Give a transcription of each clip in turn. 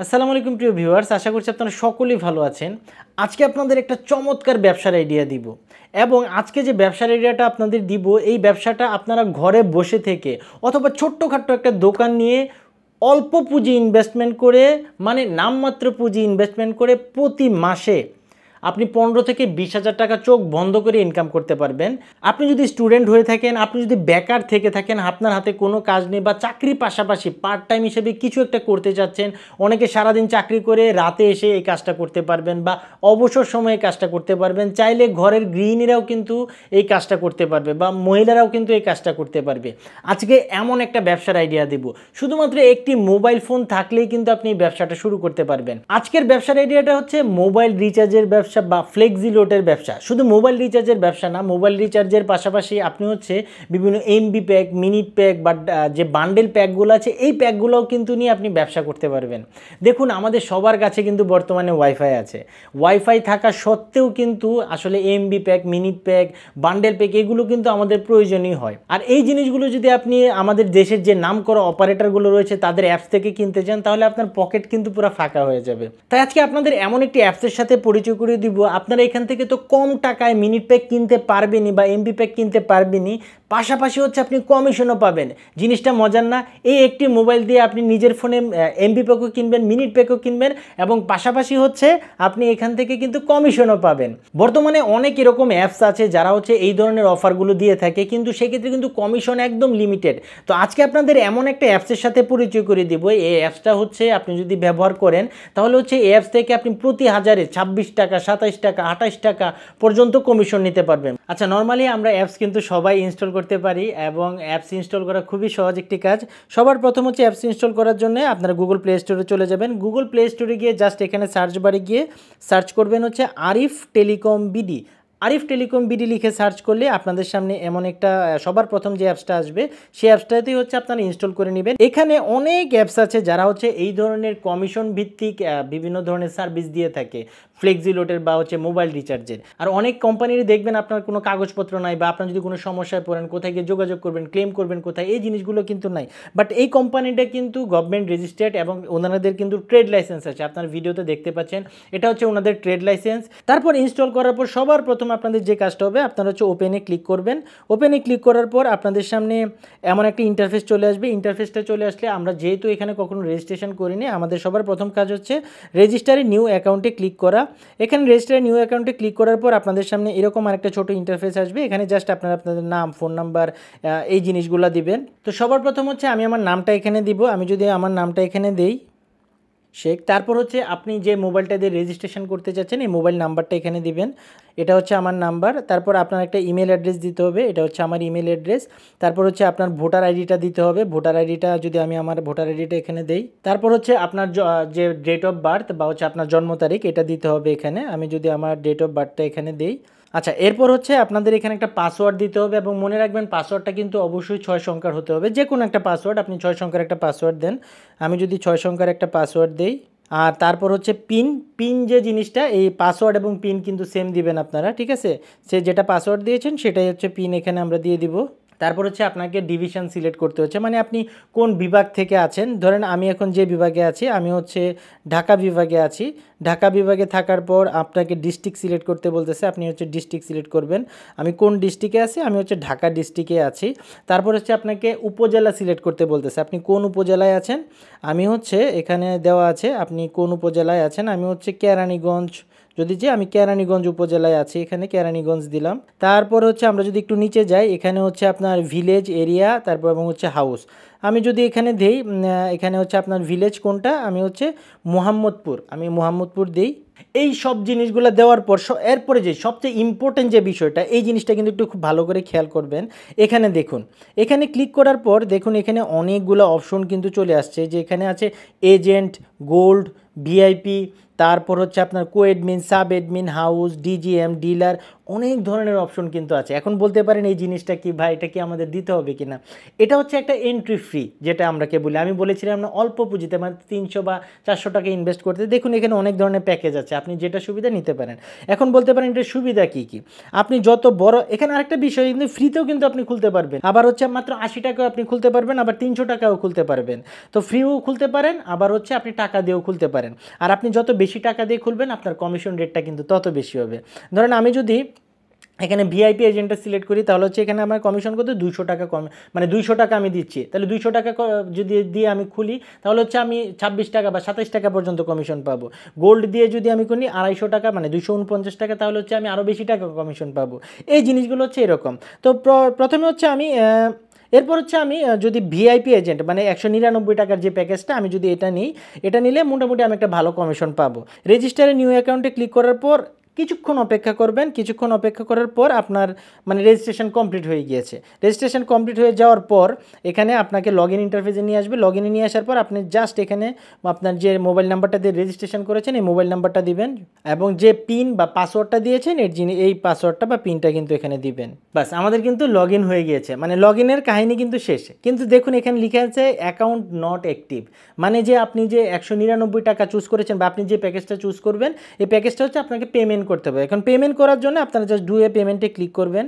আসসালামু আলাইকুম প্রিয় ভিউয়ার্স, আশা করছি আপনারা সকলেই ভালো আছেন। আজকে আপনাদের একটা চমৎকার ব্যবসার আইডিয়া দিব এবং আজকে যে ব্যবসার আইডিয়াটা আপনাদের দিব, এই ব্যবসাটা আপনারা ঘরে বসে থেকে অথবা ছোট্টখাট্ট একটা দোকান নিয়ে অল্প পুঁজি ইনভেস্টমেন্ট করে, মানে নামমাত্র পুঁজি ইনভেস্টমেন্ট করে প্রতি মাসে আপনি 15 থেকে 20,000 টাকা চোখ বন্ধ করে ইনকাম করতে পারবেন। আপনি যদি স্টুডেন্ট হয়ে থাকেন, আপনি যদি বেকার থেকে থাকেন, আপনার হাতে কোনো কাজ নেই বা চাকরির পাশাপাশি পার্ট টাইম হিসেবে কিছু একটা করতে চাচ্ছেন, অনেকে সারাদিন চাকরি করে রাতে এসে এই কাজটা করতে পারবেন বা অবসর সময়ে কাজটা করতে পারবেন। চাইলে ঘরের গৃহিণীরাও কিন্তু এই কাজটা করতে পারবে বা মহিলারাও কিন্তু এই কাজটা করতে পারবে। আজকে এমন একটা ব্যবসার আইডিয়া দেব, শুধুমাত্র একটি মোবাইল ফোন থাকলেই কিন্তু আপনি এই ব্যবসাটা শুরু করতে পারবেন। আজকের ব্যবসার আইডিয়াটা হচ্ছে মোবাইল রিচার্জের ব্যবসা বা ফ্লেক্সি লোডের ব্যবসা। শুধু মোবাইল রিচার্জের ব্যবসা না, মোবাইল রিচার্জের পাশাপাশি আপনি হচ্ছে বিভিন্ন এমবি প্যাক, মিনিট প্যাক বা যে বান্ডেল প্যাকগুলো আছে, এই প্যাকগুলোও কিন্তু নিয়ে আপনি ব্যবসা করতে পারবেন। দেখুন, আমাদের সবার কাছে কিন্তু বর্তমানে ওয়াইফাই আছে। ওয়াইফাই থাকা সত্ত্বেও কিন্তু আসলে MB pack, minute pack, bundle pack এগুলো কিন্তু আমাদের প্রয়োজনীয় হয়। আর এই জিনিসগুলো যদি আপনি আমাদের দেশের যে নামকরা অপারেটরগুলো রয়েছে তাদের অ্যাপস থেকে কিনতে চান, তাহলে আপনার পকেট কিন্তু পুরো ফাঁকা হয়ে যাবে। তাই আজকে আপনাদের এমন একটি অ্যাপসের সাথে পরিচয় করে দিব, আপনারা এখান থেকে তো কম টাকায় মিনিট প্যাক কিনতে পারবেনই বা এমবি প্যাক কিনতে পারবেনই, পাশাপাশি হচ্ছে আপনি কমিশনও পাবেন। জিনিসটা মজার না? এই একটি মোবাইল দিয়ে আপনি নিজের ফোনে এমবি প্যাকও কিনবেন, মিনিট প্যাকও কিনবেন এবং পাশাপাশি হচ্ছে আপনি এখান থেকে কিন্তু কমিশনও পাবেন। বর্তমানে অনেক এরকম অ্যাপস আছে যারা হচ্ছে এই ধরনের অফারগুলো দিয়ে থাকে, কিন্তু সেক্ষেত্রে কিন্তু কমিশন একদম লিমিটেড। তো আজকে আপনাদের এমন একটা অ্যাপসের সাথে পরিচয় করে দিব। এই অ্যাপসটা হচ্ছে আপনি যদি ব্যবহার করেন তাহলে হচ্ছে এই অ্যাপস থেকে আপনি প্রতি হাজারে 26 টাকা, 27 টাকা, 28 টাকা পর্যন্ত কমিশন নিতে পারবেন। আচ্ছা, নর্মালি আমরা অ্যাপস কিন্তু সবাই ইনস্টল করতে পারি এবং অ্যাপস ইনস্টল করা খুবই সহজ একটি কাজ। সবার প্রথম হচ্ছে অ্যাপস ইনস্টল করার জন্য আপনারা গুগল প্লে স্টোরে চলে যাবেন। গুগল প্লে স্টোরে গিয়ে জাস্ট এখানে সার্চ বারে গিয়ে সার্চ করবেন হচ্ছে Arif telecom BD. Arif telecom BD লিখে সার্চ করলে আপনাদের সামনে এমন একটা সবার প্রথম যে অ্যাপসটা আসবে, সেই অ্যাপসটাতেই হচ্ছে আপনারা ইনস্টল করে নেবেন। এখানে অনেক অ্যাপস আছে যারা হচ্ছে এই ধরনের কমিশন ভিত্তিক বিভিন্ন ধরনের সার্ভিস দিয়ে থাকে, ফ্লেক্সি লোডের বা হচ্ছে মোবাইল রিচার্জের। আর অনেক কোম্পানির দেখবেন আপনার কোনো কাগজপত্র নাই বা আপনার যদি কোনো সমস্যায় পড়েন, কোথায় গিয়ে যোগাযোগ করবেন, ক্লেম করবেন কোথায়, এই জিনিসগুলো কিন্তু নাই। বাট এই কোম্পানিটা কিন্তু গভর্নমেন্ট রেজিস্টার্ড এবং ওনাদের কিন্তু ট্রেড লাইসেন্স আছে। আপনার ভিডিওতে দেখতে পাচ্ছেন এটা হচ্ছে ওনাদের ট্রেড লাইসেন্স। তারপর ইনস্টল করার পর সবার প্রথম আপনাদের যে কাজটা হবে, আপনারা হচ্ছে ওপেনে ক্লিক করবেন। ওপেনে ক্লিক করার পর আপনাদের সামনে এমন একটা ইন্টারফেস চলে আসবে। ইন্টারফেসটা চলে আসলে আমরা যেহেতু এখানে কখনো রেজিস্ট্রেশন করিনি, আমাদের সবার প্রথম কাজ হচ্ছে রেজিস্টারে নিউ অ্যাকাউন্টে ক্লিক করা। এখানে রেজিস্টারে নিউ অ্যাকাউন্টে ক্লিক করার পর আপনাদের সামনে এরকম আরেকটা ছোট ইন্টারফেস আসবে। এখানে জাস্ট আপনারা আপনাদের নাম, ফোন নাম্বার, এই জিনিসগুলো দিবেন। তো সবার প্রথম হচ্ছে আমি আমার নামটা এখানে দিব। আমি যদি আমার নামটা এখানে দেই শেখ, তারপর হচ্ছে আপনি যে মোবাইলটা দিয়ে রেজিস্ট্রেশন করতে চাচ্ছেন এই মোবাইল নাম্বারটা এখানে দিবেন। এটা হচ্ছে আমার নাম্বার। তারপর আপনার একটা ইমেল অ্যাড্রেস দিতে হবে, এটা হচ্ছে আমার ইমেল অ্যাড্রেস। তারপর হচ্ছে আপনার ভোটার আইডিটা দিতে হবে। ভোটার আইডিটা যদি আমি আমার ভোটার আইডিটা এখানে দেই, তারপর হচ্ছে আপনার যে ডেট অফ বার্থ বা হচ্ছে আপনার জন্ম তারিখ এটা দিতে হবে এখানে। আমি যদি আমার ডেট অফ বার্থটা এখানে দেই। আচ্ছা, এরপর হচ্ছে আপনাদের এখানে একটা পাসওয়ার্ড দিতে হবে এবং মনে রাখবেন পাসওয়ার্ডটা কিন্তু অবশ্যই 6 সংখ্যার হতে হবে। যে কোনো একটা পাসওয়ার্ড, আপনি 6 সংখ্যার একটা পাসওয়ার্ড দেন। আমি যদি 6 সংখ্যার একটা পাসওয়ার্ড দেই, আর তারপর হচ্ছে পিন যে জিনিসটা, এই পাসওয়ার্ড এবং পিন কিন্তু সেম দিবেন আপনারা, ঠিক আছে? সে যেটা পাসওয়ার্ড দিয়েছেন সেটাই হচ্ছে পিন এখানে আমরা দিয়ে দিব। তারপর হচ্ছে আপনাকে ডিভিশন সিলেক্ট করতে হচ্ছে, মানে আপনি কোন বিভাগ থেকে আছেন। ধরেন আমি এখন যে বিভাগে আছি, আমি হচ্ছে ঢাকা বিভাগে আছি। ঢাকা বিভাগে থাকার পর আপনাকে ডিস্ট্রিক্ট সিলেক্ট করতে বলতেছে, আপনি হচ্ছে ডিস্ট্রিক্ট সিলেক্ট করবেন। আমি কোন ডিস্ট্রিক্টে আছি, আমি হচ্ছে ঢাকা ডিস্ট্রিক্টে আছি। তারপর হচ্ছে আপনাকে উপজেলা সিলেক্ট করতে বলতেছে, আপনি কোন উপজেলায় আছেন। আমি হচ্ছে এখানে দেওয়া আছে আপনি কোন উপজেলায় আছেন, আমি হচ্ছে কেরানীগঞ্জ, যদি যে আমি কেরানীগঞ্জ উপজেলায় আছি, এখানে কেরানীগঞ্জ দিলাম। তারপর হচ্ছে আমরা যদি একটু নিচে যাই, এখানে হচ্ছে আপনার ভিলেজ এরিয়া, তারপর এবং হচ্ছে হাউস। আমি যদি এখানে দেই, এখানে হচ্ছে আপনার ভিলেজ কোনটা, আমি হচ্ছে মোহাম্মদপুর, আমি মোহাম্মদপুর দেই। এই সব জিনিসগুলো দেওয়ার পর এরপরে যে সবচেয়ে ইম্পর্টেন্ট যে বিষয়টা, এই জিনিসটা কিন্তু একটু খুব ভালো করে খেয়াল করবেন। এখানে দেখুন, এখানে ক্লিক করার পর দেখুন এখানে অনেকগুলো অপশন কিন্তু চলে আসছে, যে এখানে আছে এজেন্ট, গোল্ড, ভিআইপি, তারপর হচ্ছে আপনার co admin, sub admin, house, DGM, dealer, অনেক ধরনের অপশন কিন্তু আছে। এখন বলতে পারেন এই জিনিসটা কি ভাই, এটা কি আমাদের দিতে হবে কিনা? এটা হচ্ছে একটা এন্ট্রি ফ্রি, যেটা আমরাকে বলি। আমি বলেছিলাম না অল্প পুঁজিতে মানে 300 বা 400 টাকা ইনভেস্ট করতে। দেখুন এখানে অনেক ধরনের প্যাকেজ আছে, আপনি যেটা সুবিধা নিতে পারেন। এখন বলতে পারেন এটার সুবিধা কি কি? আপনি যত বড়, এখানে আরেকটা বিষয় কিন্তু ফ্রিতেও কিন্তু আপনি খুলতে পারবেন, আবার হচ্ছে মাত্র 80 টাকাও আপনি খুলতে পারবেন, আবার 300 টাকাও খুলতে পারবেন। তো ফ্রিও খুলতে পারেন, আবার হচ্ছে আপনি টাকা দিয়েও খুলতে পারেন। আর আপনি যত বেশি টাকা দিয়ে খুলবেন আপনার কমিশন রেটটা কিন্তু তত বেশি হবে। ধরেন আমি যদি এখানে ভিআইপি এজেন্টটা সিলেক্ট করি, তাহলে হচ্ছে এখানে আমার কমিশন কত, 200 টাকা কম, মানে 200 টাকা আমি দিচ্ছি। তাহলে 200 টাকা যদি দিয়ে আমি খুলি, তাহলে হচ্ছে আমি 26 টাকা বা 27 টাকা পর্যন্ত কমিশন পাবো। গোল্ড দিয়ে যদি আমি করি 250 টাকা, মানে 249 টাকা, তাহলে হচ্ছে আমি আরও বেশি টাকা কমিশন পাবো। এই জিনিসগুলো হচ্ছে এরকম। তো প্রথমে হচ্ছে আমি এরপর হচ্ছে আমি যদি ভিআইপি এজেন্ট মানে 199 টাকার যে প্যাকেজটা, আমি যদি এটা নিই, এটা নিলে মোটামুটি আমি একটা ভালো কমিশন পাবো। রেজিস্টারে নিউ অ্যাকাউন্টে ক্লিক করার পর কিছুক্ষণ অপেক্ষা করবেন। কিছুক্ষণ অপেক্ষা করার পর আপনার মানে রেজিস্ট্রেশন কমপ্লিট হয়ে গিয়েছে। রেজিস্ট্রেশন কমপ্লিট হয়ে যাওয়ার পর এখানে আপনাকে লগ ইন ইন্টারফেসে নিয়ে আসবে। লগ ইনে নিয়ে আসার পর আপনি জাস্ট এখানে আপনার যে মোবাইল নাম্বারটা দিয়ে রেজিস্ট্রেশন করেছেন এই মোবাইল নাম্বারটা দিবেন, এবং যে পিন বা পাসওয়ার্ডটা দিয়েছেন এই পাসওয়ার্ডটা বা পিনটা কিন্তু এখানে দিবেন। বাস, আমাদের কিন্তু লগ ইন হয়ে গিয়েছে, মানে লগ ইনের কাহিনী কিন্তু শেষ। কিন্তু দেখুন এখানে লিখে আছে অ্যাকাউন্ট নট অ্যাক্টিভ, মানে যে আপনি যে 199 টাকা চুজ করেছেন বা আপনি যে প্যাকেজটা চুজ করবেন, এই প্যাকেজটা হচ্ছে আপনাকে পেমেন্ট করতে হবে। এখন পেমেন্ট করার জন্য আপনারা জাস্ট ডু এ পেমেন্টে ক্লিক করবেন।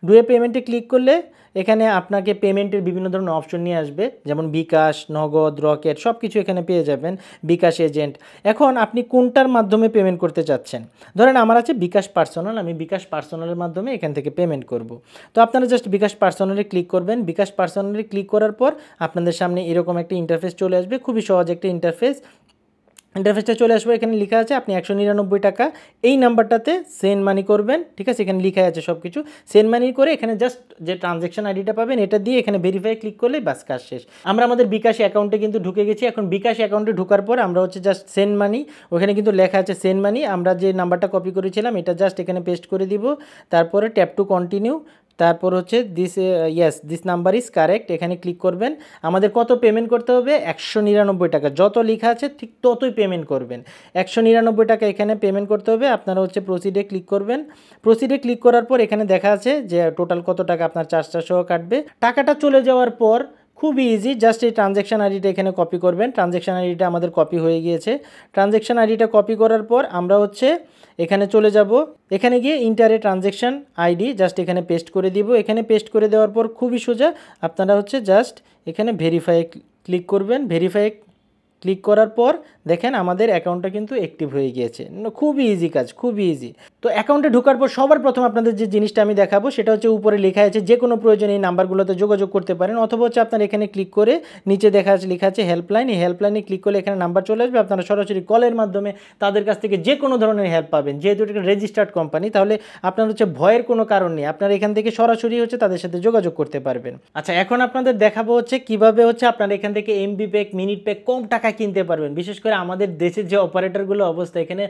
ডু এ পেমেন্টে ক্লিক করলে এখানে আপনাকে পেমেন্টের বিভিন্ন ধরনের অপশন নিয়ে আসবে, যেমন বিকাশ, নগদ, রকেট, সব কিছু এখানে পেয়ে যাবেন, বিকাশ এজেন্ট। এখন আপনি কোনটার মাধ্যমে পেমেন্ট করতে চাচ্ছেন? ধরেন আমার আছে বিকাশ পার্সোনাল, আমি বিকাশ পার্সোনালের মাধ্যমে এখান থেকে পেমেন্ট করব। তো আপনারা জাস্ট বিকাশ পার্সোনালে ক্লিক করবেন। বিকাশ পার্সোনালে ক্লিক করার পর আপনাদের সামনে এরকম একটা ইন্টারফেস চলে আসবে, খুবই সহজ একটা ইন্টারফেসটা চলে আসবে। এখানে লেখা আছে আপনি 199 টাকা এই নাম্বারটাতে সেন্ড মানি করবেন, ঠিক আছে? এখানে লেখা আছে সব কিছু। সেন্ড মানি করে এখানে জাস্ট যে ট্রানজ্যাকশন আইডিটা পাবেন এটা দিয়ে এখানে ভেরিফাই ক্লিক করলেই বাস কাজ শেষ। আমরা আমাদের বিকাশ অ্যাকাউন্টে কিন্তু ঢুকে গেছি। এখন বিকাশ অ্যাকাউন্টে ঢোকার পর আমরা হচ্ছে জাস্ট সেন্ড মানি, ওখানে কিন্তু লেখা আছে সেন্ড মানি। আমরা যে নাম্বারটা কপি করেছিলাম এটা জাস্ট এখানে পেস্ট করে দিব। তারপরে ট্যাপ টু কন্টিনিউ, তারপর হচ্ছে দিস নাম্বার ইজ কারেক্ট, এখানে ক্লিক করবেন। আমাদের কত পেমেন্ট করতে হবে? 199 টাকা, যত লেখা আছে ঠিক ততই পেমেন্ট করবেন। 199 টাকা এখানে পেমেন্ট করতে হবে। আপনারা হচ্ছে প্রসিডে ক্লিক করবেন। প্রসিডে ক্লিক করার পর এখানে দেখা আছে যে টোটাল কত টাকা আপনার চার্জটা সহ কাটবে। টাকাটা চলে যাওয়ার পর খুবই ইজি, জাস্ট এই ট্রানজ্যাকশন আইডিটা এখানে কপি করবেন। ট্রানজ্যাকশন আইডিটা আমাদের কপি হয়ে গিয়েছে। ট্রানজ্যাকশন আইডিটা কপি করার পর আমরা হচ্ছে এখানে চলে যাব। এখানে গিয়ে ইন্টারে ট্রানজ্যাকশন আইডি জাস্ট এখানে পেস্ট করে দিব। এখানে পেস্ট করে দেওয়ার পর খুবই সোজা আপনারা হচ্ছে জাস্ট এখানে ভেরিফাই ক্লিক করবেন। ভেরিফাই ক্লিক করার পর দেখেন আমাদের অ্যাকাউন্টটা কিন্তু অ্যাক্টিভ হয়ে গিয়েছে। খুবই ইজি কাজ, খুবই ইজি। তো অ্যাকাউন্টে ঢোকার পর সবার প্রথম আপনাদের যে জিনিসটা আমি দেখাবো সেটা হচ্ছে উপরে লেখা আছে যে কোনো প্রয়োজনে এই নাম্বারগুলোতে যোগাযোগ করতে পারেন, অথবা হচ্ছে আপনার এখানে ক্লিক করে নিচে লেখা আছে হেল্পলাইন। এই হেল্পলাইনে ক্লিক করলে এখানে নাম্বার চলে আসবে। আপনারা সরাসরি কলের মাধ্যমে তাদের কাছ থেকে যে কোনো ধরনের হেল্প পাবেন। যেহেতু এটা রেজিস্টার্ড কোম্পানি, তাহলে আপনার হচ্ছে ভয়ের কোনো কারণ নেই। আপনারা এখান থেকে সরাসরি হচ্ছে তাদের সাথে যোগাযোগ করতে পারবেন। আচ্ছা, এখন আপনাদের দেখাবো হচ্ছে কিভাবে হচ্ছে আপনারা এখান থেকে এমবি প্যাক, মিনিট প্যাক কম টাকা কিনতে পারবেন। বিশেষ করে আমাদের দেশের যে অপারেটরগুলো অবস্থা, এখানে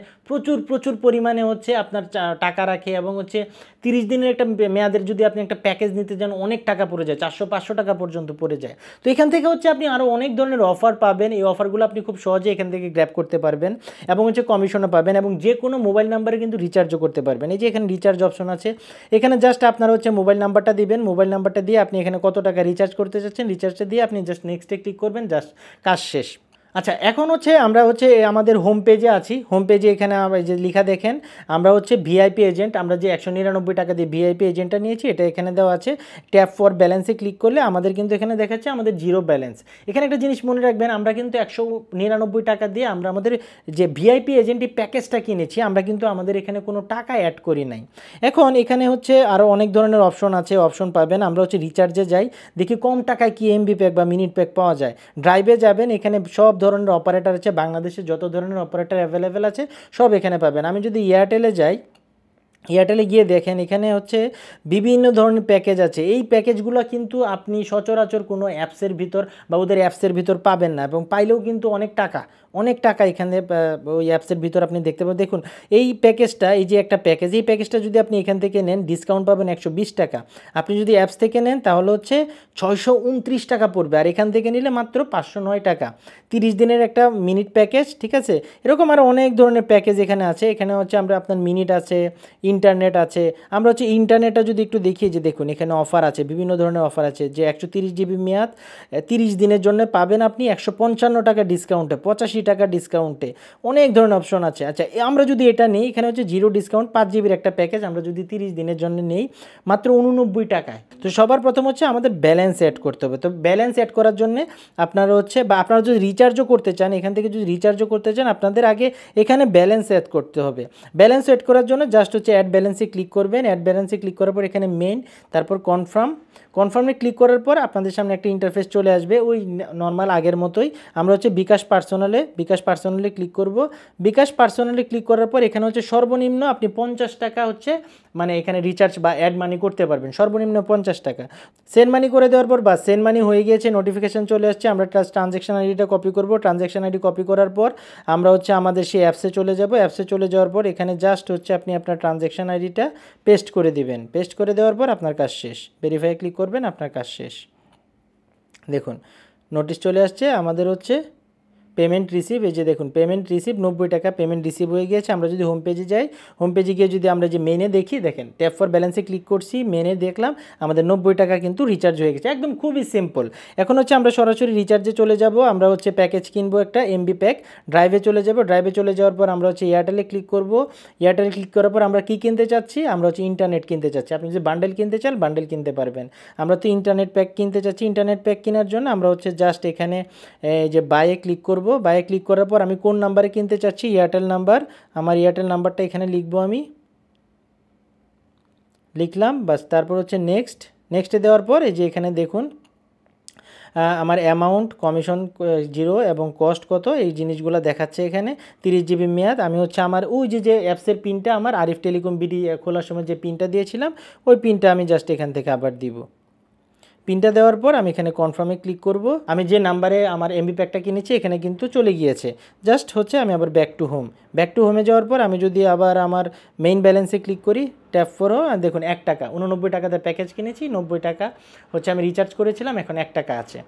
প্রচুর পরিমাণে হচ্ছে আপনার টাকা রাখে, এবং হচ্ছে 30 দিনের একটা মেয়াদের যদি আপনি একটা প্যাকেজ নিতে যান অনেক টাকা পড়ে যায়, 400-500 টাকা পর্যন্ত পড়ে যায়। তো এখান থেকে হচ্ছে আপনি আরও অনেক ধরনের অফার পাবেন। এই অফারগুলো আপনি খুব সহজে এখান থেকে গ্র্যাব করতে পারবেন, এবং হচ্ছে কমিশনও পাবেন, এবং যে কোনো মোবাইল নাম্বারে কিন্তু রিচার্জও করতে পারবেন। এই যে এখানে রিচার্জ অপশন আছে, এখানে জাস্ট আপনারা হচ্ছে মোবাইল নাম্বারটা দিবেন। মোবাইল নাম্বারটা দিয়ে আপনি এখানে কত টাকা রিচার্জ করতে চাচ্ছেন, রিচার্জটা দিয়ে আপনি জাস্ট নেক্সটে ক্লিক করবেন, জাস্ট কাজ শেষ। আচ্ছা, এখন হচ্ছে আমরা হচ্ছে আমাদের হোম পেজে আছি। হোম পেজে এখানে যে লেখা দেখেন আমরা হচ্ছে ভিআইপি এজেন্ট, আমরা যে 199 টাকা দিয়ে ভিআইপি এজেন্টটা নিয়েছি এটা এখানে দেওয়া আছে। ট্যাপ ফর ব্যালেন্সে ক্লিক করলে আমাদের কিন্তু এখানে দেখাচ্ছে আমাদের জিরো ব্যালেন্স। এখানে একটা জিনিস মনে রাখবেন, আমরা কিন্তু 199 টাকা দিয়ে আমরা আমাদের যে ভিআইপি এজেন্ট প্যাকেজটা কিনেছি, আমরা কিন্তু আমাদের এখানে কোনো টাকা অ্যাড করি নাই। এখন এখানে হচ্ছে আরও অনেক ধরনের অপশন আছে, অপশন পাবেন। আমরা হচ্ছে রিচার্জে যাই, দেখি কম টাকায় কি এমবি প্যাক বা মিনিট প্যাক পাওয়া যায়। ড্রাইভে যাবেন, এখানে সব ধরনের অপারেটর আছে, বাংলাদেশে যত ধরনের অপারেটর অ্যাভেলেবেল আছে সব এখানে পাবেন। আমি যদি এয়ারটেলে যাই, এয়ারটেলে গিয়ে দেখেন এখানে হচ্ছে বিভিন্ন ধরনের প্যাকেজ আছে। এই প্যাকেজগুলো কিন্তু আপনি সচরাচর কোনো অ্যাপসের ভিতর বা ওদের অ্যাপসের ভিতর পাবেন না, এবং পাইলেও কিন্তু অনেক টাকা, অনেক টাকা এখানে ওই অ্যাপসের ভিতর আপনি দেখতে পাবেন। দেখুন এই প্যাকেজটা, এই যে একটা প্যাকেজ, এই প্যাকেজটা যদি আপনি এখান থেকে নেন ডিসকাউন্ট পাবেন 120 টাকা। আপনি যদি অ্যাপস থেকে নেন তাহলে হচ্ছে 629 টাকা পড়বে, আর এখান থেকে নিলে মাত্র 509 টাকা। 30 দিনের একটা মিনিট প্যাকেজ, ঠিক আছে। এরকম আরও অনেক ধরনের প্যাকেজ এখানে আছে। এখানে হচ্ছে আমরা আপনার মিনিট আছে, ইন্টারনেট আছে। আমরা হচ্ছে ইন্টারনেটটা যদি একটু দেখি, যে দেখুন এখানে অফার আছে, বিভিন্ন ধরনের অফার আছে, যে 130 জিবি মেয়াদ 30 দিনের জন্য পাবেন আপনি 155 টাকা ডিসকাউন্টে, 85 টাকা ডিসকাউন্টে। অনেক ধরনের অপশন আছে। আচ্ছা আমরা যদি এটা নিই, এখানে হচ্ছে জিরো ডিসকাউন্ট 5 জিবির একটা প্যাকেজ, আমরা যদি 30 দিনের জন্য নেই মাত্র 89 টাকায়। তো সবার প্রথম হচ্ছে আমাদের ব্যালেন্স অ্যাড করতে হবে। তো ব্যালেন্স অ্যাড করার জন্য আপনারা হচ্ছে, বা আপনারা যদি রিচার্জও করতে চান, এখান থেকে যদি রিচার্জও করতে চান আপনাদের আগে এখানে ব্যালেন্স অ্যাড করতে হবে। ব্যালেন্স অ্যাড করার জন্য জাস্ট হচ্ছে অ্যাড ব্যালেন্সে ক্লিক করবেন। অ্যাড ব্যালেন্সে ক্লিক করার পর এখানে মেইন, তারপর কনফার্মে ক্লিক করার পর আপনাদের সামনে একটা ইন্টারফেস চলে আসবে, ওই নর্মাল আগের মতোই। আমরা হচ্ছে বিকাশ পার্সোনালে ক্লিক করব। বিকাশ পার্সোনালে ক্লিক করার পর এখানে হচ্ছে সর্বনিম্ন আপনি 50 টাকা হচ্ছে মানে এখানে রিচার্জ বা অ্যাড মানি করতে পারবেন, সর্বনিম্ন 50 টাকা। সেন্ড মানি করে দেওয়ার পর বা সেন্ড মানি হয়ে গিয়েছে, নোটিফিকেশান চলে আসছে। আমরা ট্রানজ্যাকশন আইডিটা কপি করব। ট্রানজ্যাকশন আইডি কপি করার পর আমরা হচ্ছে আমাদের সেই অ্যাপসে চলে যাব। অ্যাপসে চলে যাওয়ার পর এখানে জাস্ট হচ্ছে আপনি আপনার ট্রানজ্যাকশন আইডিটা পেস্ট করে দিবেন। পেস্ট করে দেওয়ার পর আপনার কাজ শেষ। ভেরিফাই ক্লিক করবেন, আপনার কাজ শেষ। দেখুন নোটিশ চলে আসছে আমাদের হচ্ছে পেমেন্ট রিসিভ। এই যে দেখুন পেমেন্ট রিসিভ 90 টাকা পেমেন্ট রিসিভ হয়ে গিয়েছে। আমরা যদি হোম পেজে যাই, হোম পেজে গিয়ে যদি আমরা যে মেনে দেখি, দেখেন ট্যাপ ফর ব্যালেন্সে ক্লিক করছি, মেনে দেখলাম আমাদের 90 টাকা কিন্তু রিচার্জ হয়ে গেছে। একদম খুবই সিম্পল। এখন হচ্ছে আমরা সরাসরি রিচার্জে চলে যাব। আমরা হচ্ছে প্যাকেজ কিনবো একটা এমবি প্যাক। ড্রাইভে চলে যাব। ড্রাইভে চলে যাওয়ার পর আমরা হচ্ছে এয়ারটেলে ক্লিক করব। এয়ারটেলে ক্লিক করার পর আমরা কী কিনতে চাচ্ছি, আমরা হচ্ছে ইন্টারনেট কিনতে চাচ্ছি। আপনি যদি বান্ডেল কিনতে চান বান্ডেল কিনতে পারবেন। আমরা তো ইন্টারনেট প্যাক কিনতে চাচ্ছি। ইন্টারনেট প্যাক কেনার জন্য আমরা হচ্ছে জাস্ট এখানে যে বাইয়ে ক্লিক করব। বাইয়ে ক্লিক করার পর আমি কোন নাম্বারে কিনতে চাচ্ছি, এয়ারটেল নাম্বার, আমার এয়ারটেল নাম্বারটা এখানে লিখবো, আমি লিখলাম বাস। তারপর হচ্ছে নেক্সটে দেওয়ার পর এই যে এখানে দেখুন আমার অ্যামাউন্ট, কমিশন 0 এবং কস্ট কত, এই জিনিসগুলো দেখাচ্ছে এখানে। 30 জিবি মেয়াদ। আমি হচ্ছে আমার ওই যে অ্যাপসের পিনটা, আমার আরিফ টেলিকম বিডি খোলার সময় যে পিনটা দিয়েছিলাম ওই পিনটা আমি জাস্ট এখান থেকে আবার দিব। পিনটা দেওয়ার পর আমি এখানে কনফার্মে ক্লিক করব। আমি যে নাম্বারে আমার এমবি প্যাকটা কিনেছি এখানে কিন্তু চলে গিয়েছে। জাস্ট হচ্ছে আমি আবার ব্যাক টু হোমে যাওয়ার পর আমি যদি আবার আমার মেইন ব্যালেন্সে ক্লিক করি, ট্যাপ ফরও দেখুন 1 টাকা, 89 টাকাতে প্যাকেজ কিনেছি, 90 টাকা হচ্ছে আমি রিচার্জ করেছিলাম, এখন 1 টাকা আছে।